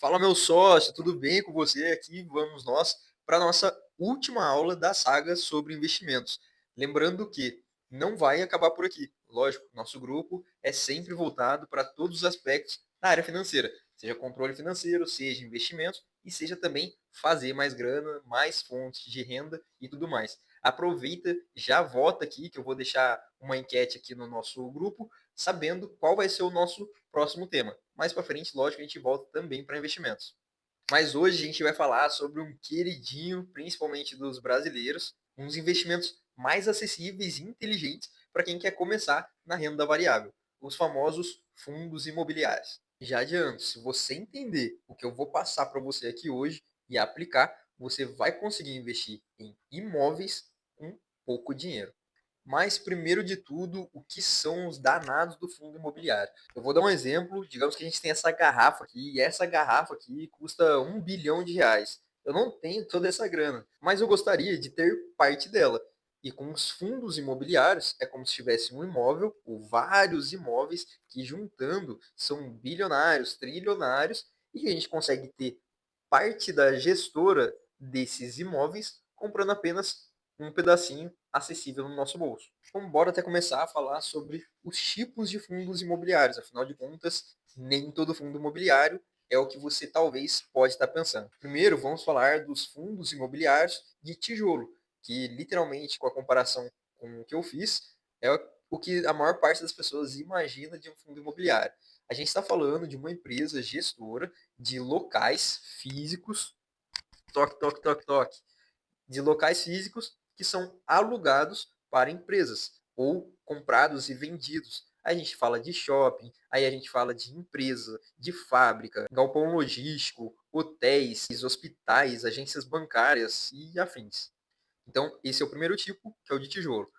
Fala, meu sócio, tudo bem com você? Aqui vamos nós para a nossa última aula da saga sobre investimentos. Lembrando que não vai acabar por aqui. Lógico, nosso grupo é sempre voltado para todos os aspectos da área financeira, seja controle financeiro, seja investimentos e seja também fazer mais grana, mais fontes de renda e tudo mais. Aproveita, já vota aqui que eu vou deixar uma enquete aqui no nosso grupo, sabendo qual vai ser o nosso próximo tema. Mais para frente, lógico, a gente volta também para investimentos. Mas hoje a gente vai falar sobre um queridinho, principalmente dos brasileiros, uns investimentos mais acessíveis e inteligentes para quem quer começar na renda variável, os famosos fundos imobiliários. Já adianto, se você entender o que eu vou passar para você aqui hoje e aplicar, você vai conseguir investir em imóveis com pouco dinheiro. Mas, primeiro de tudo, o que são os danados do fundo imobiliário? Eu vou dar um exemplo. Digamos que a gente tem essa garrafa aqui, e essa garrafa aqui custa R$ 1 bilhão. Eu não tenho toda essa grana, mas eu gostaria de ter parte dela. E com os fundos imobiliários, é como se tivesse um imóvel ou vários imóveis que, juntando, são bilionários, trilionários, e a gente consegue ter parte da gestora desses imóveis comprando apenas um pedacinho acessível no nosso bolso. Então, bora até começar a falar sobre os tipos de fundos imobiliários. Afinal de contas, nem todo fundo imobiliário é o que você talvez pode estar pensando. Primeiro, vamos falar dos fundos imobiliários de tijolo, que literalmente, com a comparação com o que eu fiz, é o que a maior parte das pessoas imagina de um fundo imobiliário. A gente está falando de uma empresa gestora de locais físicos, toque, toque, toque, toque, de locais físicos que são alugados para empresas ou comprados e vendidos. Aí a gente fala de shopping, aí a gente fala de empresa, de fábrica, galpão logístico, hotéis, hospitais, agências bancárias e afins. Então, esse é o primeiro tipo, que é o de tijolo.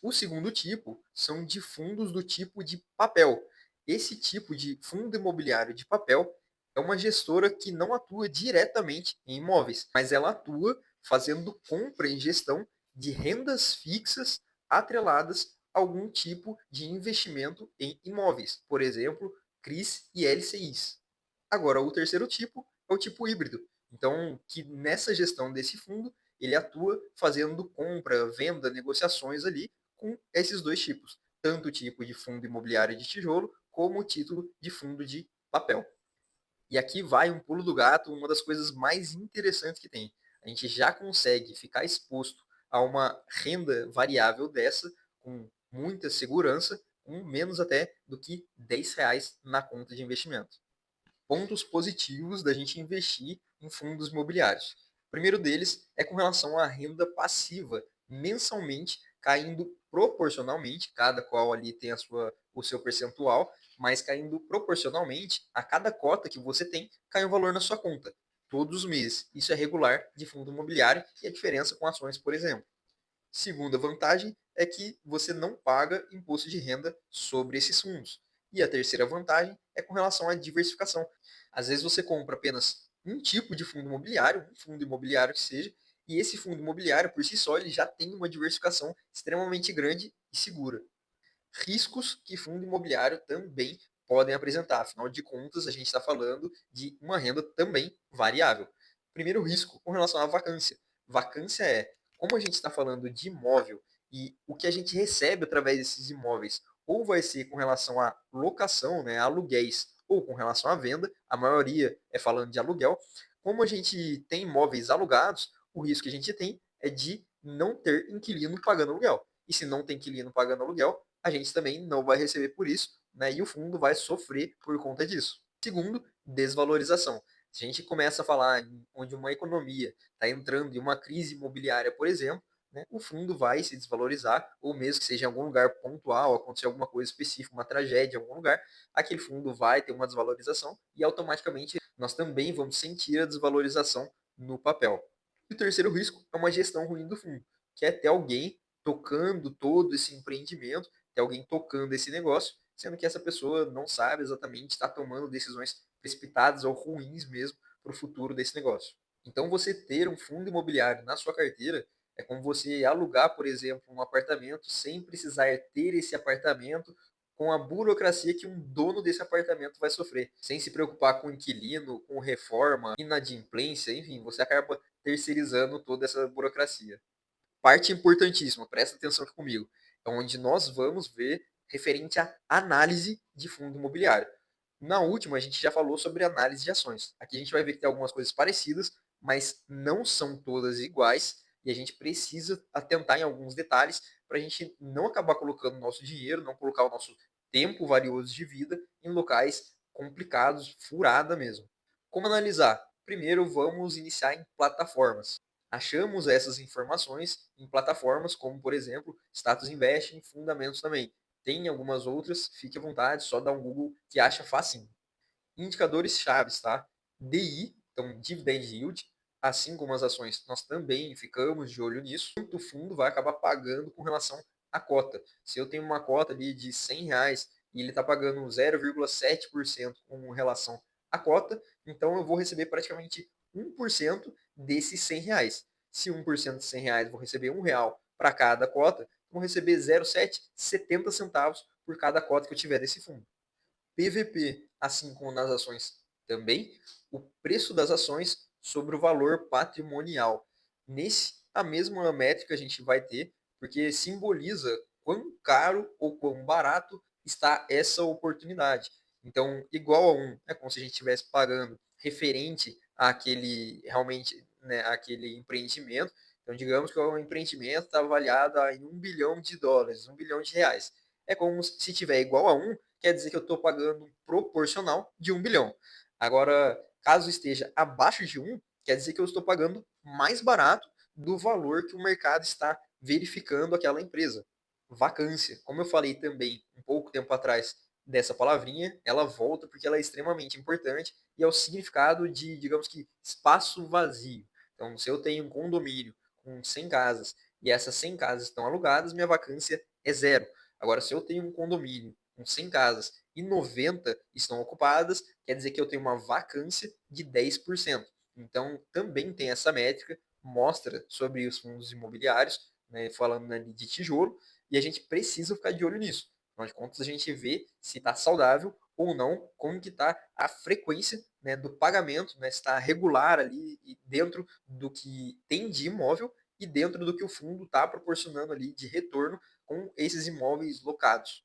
O segundo tipo são de fundos do tipo de papel. Esse tipo de fundo imobiliário de papel é uma gestora que não atua diretamente em imóveis, mas ela atua fazendo compra e gestão de rendas fixas atreladas a algum tipo de investimento em imóveis, por exemplo, CRIs e LCIs. Agora, o terceiro tipo é o tipo híbrido. Então, que nessa gestão desse fundo, ele atua fazendo compra, venda, negociações ali com esses dois tipos, tanto o tipo de fundo imobiliário de tijolo, como o título de fundo de papel. E aqui vai um pulo do gato, uma das coisas mais interessantes que tem. A gente já consegue ficar exposto a uma renda variável dessa, com muita segurança, com menos até do que R$ 10 na conta de investimento. Pontos positivos da gente investir em fundos imobiliários. O primeiro deles é com relação à renda passiva, mensalmente caindo proporcionalmente, cada qual ali tem o seu percentual, mas caindo proporcionalmente a cada cota que você tem, cai um valor na sua conta, todos os meses. Isso é regular de fundo imobiliário e a diferença com ações, por exemplo. Segunda vantagem é que você não paga imposto de renda sobre esses fundos. E a terceira vantagem é com relação à diversificação. Às vezes você compra apenas um tipo de fundo imobiliário, um fundo imobiliário que seja, e esse fundo imobiliário, por si só, ele já tem uma diversificação extremamente grande e segura. Riscos que fundo imobiliário também podem apresentar. Afinal de contas, a gente está falando de uma renda também variável. Primeiro risco com relação à vacância. Vacância é, como a gente está falando de imóvel e o que a gente recebe através desses imóveis, ou vai ser com relação à locação, né, aluguéis, ou com relação à venda, a maioria é falando de aluguel. Como a gente tem imóveis alugados, o risco que a gente tem é de não ter inquilino pagando aluguel. E se não tem inquilino pagando aluguel, a gente também não vai receber por isso, né? E o fundo vai sofrer por conta disso. Segundo, desvalorização. Se a gente começa a falar onde uma economia está entrando em uma crise imobiliária, por exemplo, né, o fundo vai se desvalorizar, ou mesmo que seja em algum lugar pontual, acontecer alguma coisa específica, uma tragédia em algum lugar, aquele fundo vai ter uma desvalorização e automaticamente nós também vamos sentir a desvalorização no papel. E o terceiro risco é uma gestão ruim do fundo, que é ter alguém tocando todo esse empreendimento, ter alguém tocando esse negócio, sendo que essa pessoa não sabe exatamente, está tomando decisões precipitadas ou ruins mesmo para o futuro desse negócio. Então, você ter um fundo imobiliário na sua carteira é como você alugar, por exemplo, um apartamento sem precisar ter esse apartamento com a burocracia que um dono desse apartamento vai sofrer, sem se preocupar com inquilino, com reforma, inadimplência, enfim, você acaba terceirizando toda essa burocracia. Parte importantíssima, presta atenção aqui comigo, é onde nós vamos ver referente à análise de fundo imobiliário. Na última, a gente já falou sobre análise de ações. Aqui a gente vai ver que tem algumas coisas parecidas, mas não são todas iguais e a gente precisa atentar em alguns detalhes para a gente não acabar colocando nosso dinheiro, não colocar o nosso tempo valioso de vida em locais complicados, furada mesmo. Como analisar? Primeiro, vamos iniciar em plataformas. Achamos essas informações em plataformas como, por exemplo, Status Invest e Fundamentos também. Tem algumas outras, fique à vontade, só dá um Google que acha facinho. Indicadores chaves, tá? DI, então Dividend Yield, assim como as ações, nós também ficamos de olho nisso. Quanto o fundo vai acabar pagando com relação à cota. Se eu tenho uma cota ali de R$ 100 e ele está pagando 0,7% com relação à cota, então eu vou receber praticamente 1% desses R$ 100. Se 1% de R$ 100 eu vou receber R$ 1 para cada cota, vou receber 0,770 centavos por cada cota que eu tiver desse fundo. PVP, assim como nas ações também, o preço das ações sobre o valor patrimonial. Nesse, a mesma métrica a gente vai ter, porque simboliza quão caro ou quão barato está essa oportunidade. Então, igual a um, é como se a gente estivesse pagando referente àquele, realmente, né, àquele empreendimento. Então, digamos que o empreendimento está avaliado em US$ 1 bilhão, R$ 1 bilhão. É como se tiver igual a um, quer dizer que eu estou pagando um proporcional de 1 bilhão. Agora, caso esteja abaixo de um, quer dizer que eu estou pagando mais barato do valor que o mercado está verificando aquela empresa. Vacância, como eu falei também um pouco tempo atrás dessa palavrinha, ela volta porque ela é extremamente importante e é o significado de, digamos que, espaço vazio. Então, se eu tenho um condomínio com 100 casas e essas 100 casas estão alugadas, minha vacância é zero. Agora, se eu tenho um condomínio com 100 casas e 90 estão ocupadas, quer dizer que eu tenho uma vacância de 10%. Então, também tem essa métrica, mostra sobre os fundos imobiliários, né, falando ali de tijolo, e a gente precisa ficar de olho nisso. Afinal de contas, a gente vê se está saudável ou não, como que está a frequência, né, do pagamento, né, se está regular ali dentro do que tem de imóvel e dentro do que o fundo está proporcionando ali de retorno com esses imóveis locados.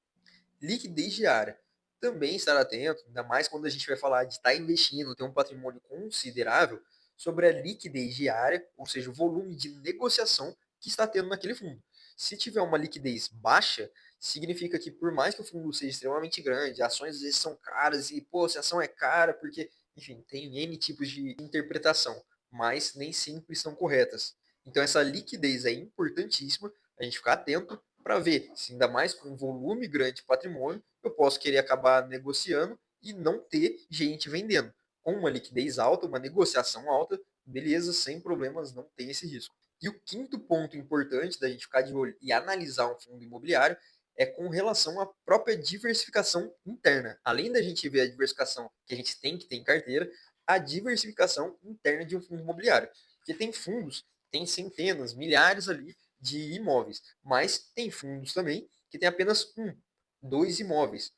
Liquidez diária. Também estar atento, ainda mais quando a gente vai falar de estar investindo, ter um patrimônio considerável, sobre a liquidez diária, ou seja, o volume de negociação que está tendo naquele fundo. Se tiver uma liquidez baixa, significa que por mais que o fundo seja extremamente grande, ações às vezes são caras e, pô, se a ação é cara porque, enfim, tem N tipos de interpretação, mas nem sempre são corretas. Então essa liquidez é importantíssima, a gente ficar atento para ver se ainda mais com um volume grande de patrimônio, eu posso querer acabar negociando e não ter gente vendendo. Com uma liquidez alta, uma negociação alta, beleza, sem problemas, não tem esse risco. E o quinto ponto importante da gente ficar de olho e analisar um fundo imobiliário é com relação à própria diversificação interna. Além da gente ver a diversificação que a gente tem que ter em carteira, a diversificação interna de um fundo imobiliário. Porque tem fundos, tem centenas, milhares ali de imóveis, mas tem fundos também que tem apenas um, dois imóveis.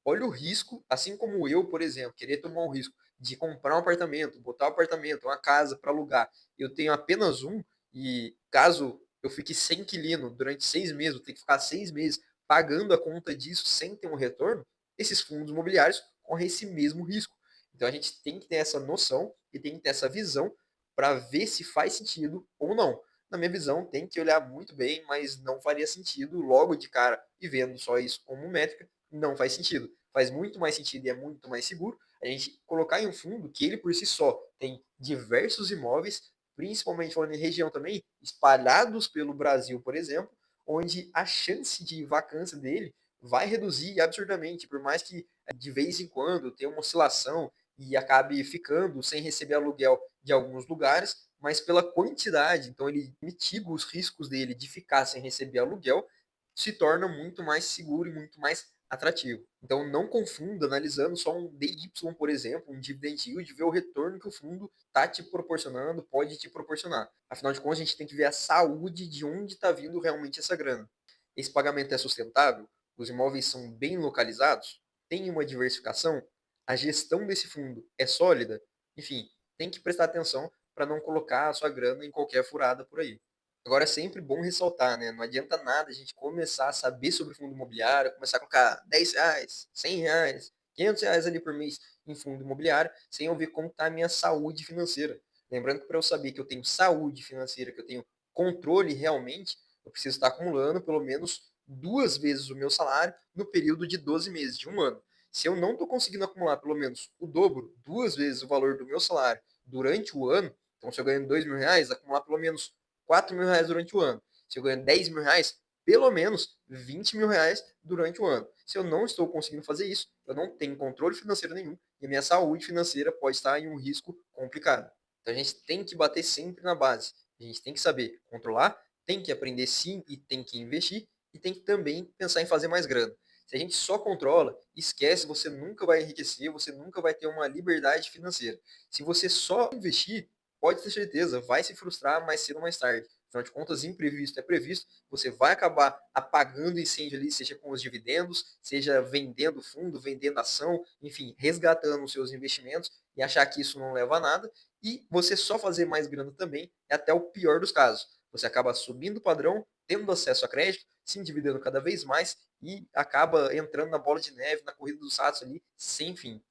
Olha o risco, assim como eu, por exemplo, querer tomar um risco de comprar um apartamento, botar um apartamento, uma casa para alugar, eu tenho apenas um, e caso eu fique sem inquilino durante 6 meses, eu tenho que ficar 6 meses pagando a conta disso sem ter um retorno, esses fundos imobiliários correm esse mesmo risco. Então a gente tem que ter essa noção e tem que ter essa visão para ver se faz sentido ou não. Na minha visão, tem que olhar muito bem, mas não faria sentido logo de cara e vendo só isso como métrica, não faz sentido. Faz muito mais sentido e é muito mais seguro a gente colocar em um fundo que ele por si só tem diversos imóveis, principalmente falando em região também, espalhados pelo Brasil, por exemplo, onde a chance de vacância dele vai reduzir absurdamente, por mais que de vez em quando tenha uma oscilação e acabe ficando sem receber aluguel de alguns lugares, mas pela quantidade, então ele mitiga os riscos dele de ficar sem receber aluguel, se torna muito mais seguro e muito mais atrativo. Então não confunda analisando só um DY, por exemplo, um dividend yield, ver o retorno que o fundo está te proporcionando, pode te proporcionar. Afinal de contas, a gente tem que ver a saúde de onde está vindo realmente essa grana. Esse pagamento é sustentável? os imóveis são bem localizados, tem uma diversificação, a gestão desse fundo é sólida, enfim, tem que prestar atenção para não colocar a sua grana em qualquer furada por aí. Agora é sempre bom ressaltar, né? Não adianta nada a gente começar a saber sobre fundo imobiliário, começar a colocar R$ 10, R$ 100, R$ 500 ali por mês em fundo imobiliário, sem eu ver como está a minha saúde financeira. Lembrando que para eu saber que eu tenho saúde financeira, que eu tenho controle realmente, eu preciso estar acumulando pelo menos 2 vezes o meu salário no período de 12 meses, de um ano. Se eu não estou conseguindo acumular pelo menos o dobro, 2 vezes o valor do meu salário durante o ano, então se eu ganho R$ 2.000, acumular pelo menos R$ 4.000 durante o ano. Se eu ganho R$ 10.000, pelo menos R$ 20.000 durante o ano. Se eu não estou conseguindo fazer isso, eu não tenho controle financeiro nenhum e a minha saúde financeira pode estar em um risco complicado. Então a gente tem que bater sempre na base. A gente tem que saber controlar, tem que aprender sim e tem que investir e tem que também pensar em fazer mais grana. Se a gente só controla, esquece, você nunca vai enriquecer, você nunca vai ter uma liberdade financeira. Se você só investir, pode ter certeza, vai se frustrar mais cedo ou mais tarde. Afinal de contas, imprevisto é previsto, você vai acabar apagando incêndio ali, seja com os dividendos, seja vendendo fundo, vendendo ação, enfim, resgatando os seus investimentos e achar que isso não leva a nada. E você só fazer mais grana também é até o pior dos casos. Você acaba subindo o padrão, tendo acesso a crédito, se endividando cada vez mais e acaba entrando na bola de neve, na corrida dos ratos ali, sem fim.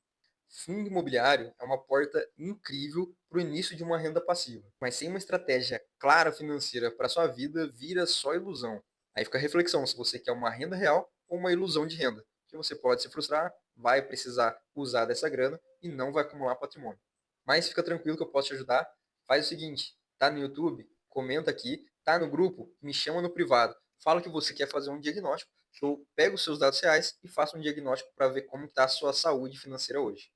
Fundo imobiliário é uma porta incrível para o início de uma renda passiva, mas sem uma estratégia clara financeira para sua vida, vira só ilusão. Aí fica a reflexão se você quer uma renda real ou uma ilusão de renda, que você pode se frustrar, vai precisar usar dessa grana e não vai acumular patrimônio. Mas fica tranquilo que eu posso te ajudar. Faz o seguinte, tá no YouTube, comenta aqui, tá no grupo, me chama no privado, fala que você quer fazer um diagnóstico, eu pego os seus dados reais e faço um diagnóstico para ver como está a sua saúde financeira hoje.